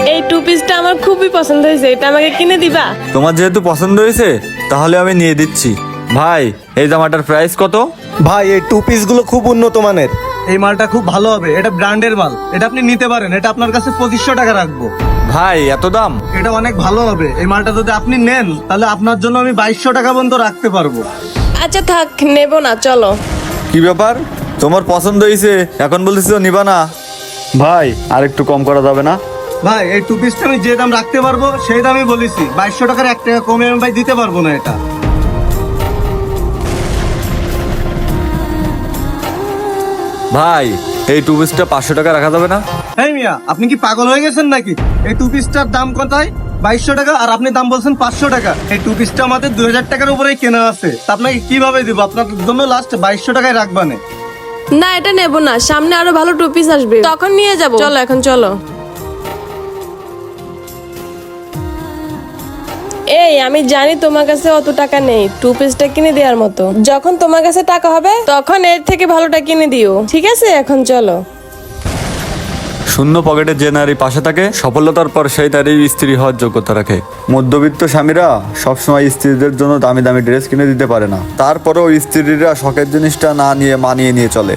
এই টু পিসটা আমার খুবই পছন্দ হয়েছে, এটা আমাকে কিনে দিবা? তোমার যেহেতু পছন্দ হয়েছে তাহলে আমি নিয়ে দিচ্ছি। ভাই এই জামাটার প্রাইস কত? ভাই এই টু পিস গুলো খুব উন্নত মানের। এই মালটা খুব ভালো হবে, এটা ব্র্যান্ডের মাল, এটা আপনি নিতে পারেন। এটা আপনার কাছে 2500 টাকা রাখবো। ভাই এত দাম? এটা অনেক ভালো হবে, এই মালটা যদি আপনি নেন তাহলে আপনার জন্য আমি 2200 টাকা পর্যন্ত রাখতে পারবো। আচ্ছা থাক, নেবো না, চলো। কি ব্যাপার, তোমার পছন্দ হয়েছে এখন বলতেছো নিবা না? ভাই আর একটু কম করা যাবে না? ভাই এই টু পিসটা আমি যে দাম রাখতে পারবো সেই দামই বলেছি, 2200 টাকার 1 টাকা কমে আমি ভাই দিতে পারবো না এটা। ভাই এই টু পিসটা 500 টাকা রাখা যাবে না? এই মিয়া, আপনি কি পাগল হয়ে গেছেন নাকি? এই টু পিসটার দাম কোথায়? 2200 টাকা, আর আপনি দাম বলছেন 500 টাকা। এই টু পিসটা আমাদের 2000 টাকার উপরেই কেনা আছে, তা আপনাকে কিভাবে দিব? আপনার জন্য লাস্ট 2200 টাকায় রাখবানে। না এটা নেবো না, সামনে আরো ভালো টু পিস আসবে, তখন নিয়ে যাবো। চলো এখন চলো। এই আমি জানি তোমার কাছে অত টাকা নেই টু পিসটা কিনে দেওয়ার মতো, যখন তোমার কাছে টাকা হবে তখন এর থেকে ভালোটা কিনে দিও, ঠিক আছে? এখন চলো। শূন্য পকেটে যে নারী পাশে থাকে সফলতার পর সেই নারী স্ত্রী হওয়ার যোগ্যতা রাখে। মধ্যবিত্ত স্বামীরা সবসময় স্ত্রীদের জন্য দামি দামি ড্রেস কিনে দিতে পারে না, তারপরেও স্ত্রীরা শখের জিনিসটা না নিয়ে মানিয়ে নিয়ে চলে।